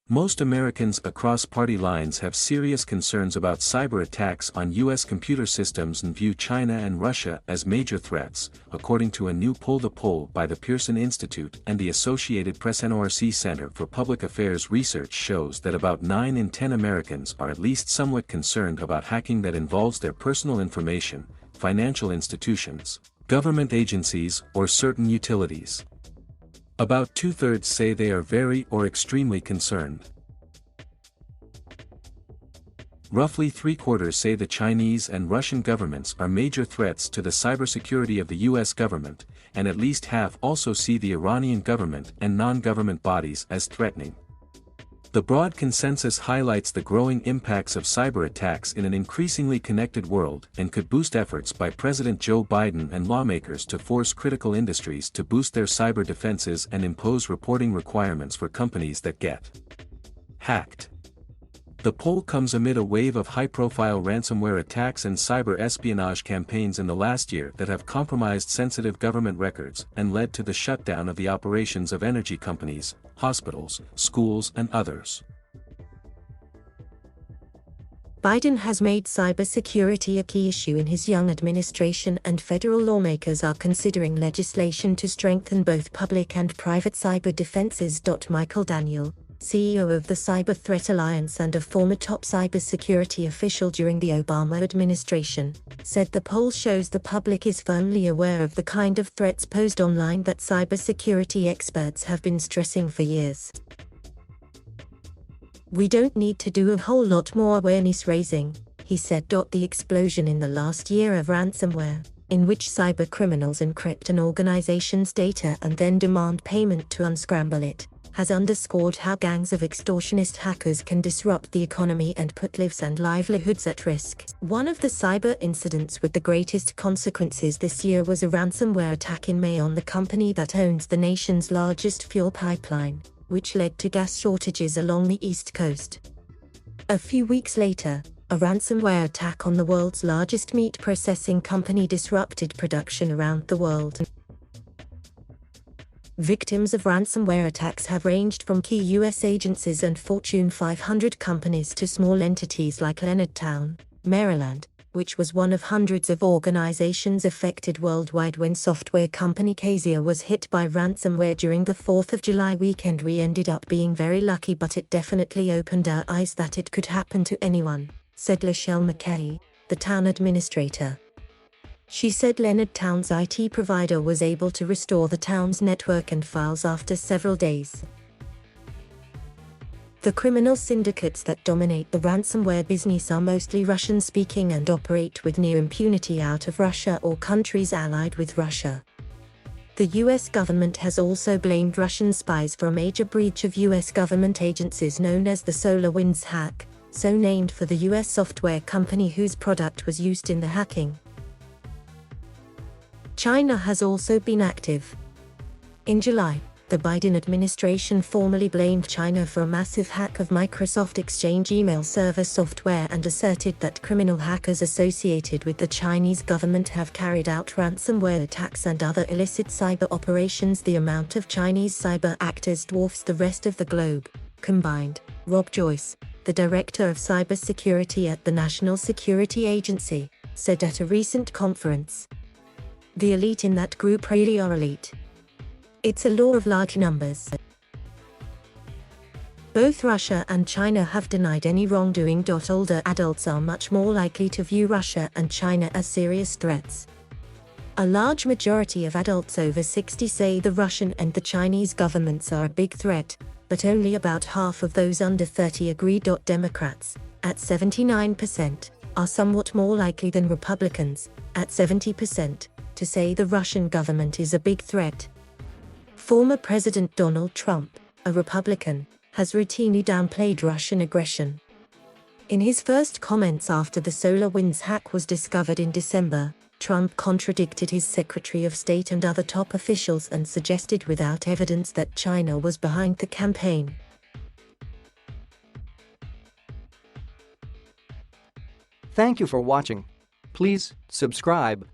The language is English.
Most Americans across party lines have serious concerns about cyber attacks on U.S. computer systems and view China and Russia as major threats, according to a new poll by the Pearson Institute and the Associated Press-NORC Center for Public Affairs research shows that about 9 in 10 Americans are at least somewhat concerned about hacking that involves their personal information, financial institutions, government agencies, or certain utilities. About 2/3 say they are very or extremely concerned. Roughly 3/4 say the Chinese and Russian governments are major threats to the cybersecurity of the U.S. government, and at least half also see the Iranian government and non-government bodies as threatening. The broad consensus highlights the growing impacts of cyber attacks in an increasingly connected world and could boost efforts by President Joe Biden and lawmakers to force critical industries to boost their cyber defenses and impose reporting requirements for companies that get hacked. The poll comes amid a wave of high-profile ransomware attacks and cyber espionage campaigns in the last year that have compromised sensitive government records and led to the shutdown of the operations of energy companies, hospitals, schools, and others. Biden has made cybersecurity a key issue in his young administration, and federal lawmakers are considering legislation to strengthen both public and private cyber defenses. Michael Daniel, CEO of the Cyber Threat Alliance and a former top cybersecurity official during the Obama administration, said the poll shows the public is firmly aware of the kind of threats posed online that cybersecurity experts have been stressing for years. "We don't need to do a whole lot more awareness raising," he said. The explosion in the last year of ransomware, in which cyber criminals encrypt an organization's data and then demand payment to unscramble it, has underscored how gangs of extortionist hackers can disrupt the economy and put lives and livelihoods at risk. One of the cyber incidents with the greatest consequences this year was a ransomware attack in May on the company that owns the nation's largest fuel pipeline, which led to gas shortages along the East Coast. A few weeks later, a ransomware attack on the world's largest meat processing company disrupted production around the world. Victims of ransomware attacks have ranged from key U.S. agencies and Fortune 500 companies to small entities like Leonardtown, Maryland, which was one of hundreds of organizations affected worldwide when software company Kaseya was hit by ransomware during the 4th of July weekend. "We ended up being very lucky, but it definitely opened our eyes that it could happen to anyone," said Lachelle McKay, the town administrator. She said Leonardtown's IT provider was able to restore the town's network and files after several days. The criminal syndicates that dominate the ransomware business are mostly Russian-speaking and operate with near impunity out of Russia or countries allied with Russia. The U.S. government has also blamed Russian spies for a major breach of U.S. government agencies known as the SolarWinds hack, so named for the U.S. software company whose product was used in the hacking. China has also been active. In July, the Biden administration formally blamed China for a massive hack of Microsoft Exchange email server software and asserted that criminal hackers associated with the Chinese government have carried out ransomware attacks and other illicit cyber operations. The amount of Chinese cyber actors dwarfs the rest of the globe, combined, Rob Joyce, the director of cybersecurity at the National Security Agency, said at a recent conference. "The elite in that group really are elite. It's a law of large numbers." Both Russia and China have denied any wrongdoing. Older adults are much more likely to view Russia and China as serious threats. A large majority of adults over 60 say the Russian and the Chinese governments are a big threat, but only about half of those under 30 agree. Democrats, at 79%, are somewhat more likely than Republicans, at 70%. To say the Russian government is a big threat. Former President Donald Trump, a Republican, has routinely downplayed Russian aggression. In his first comments after the SolarWinds hack was discovered in December, Trump contradicted his Secretary of State and other top officials and suggested without evidence that China was behind the campaign. Thank you for watching. Please subscribe.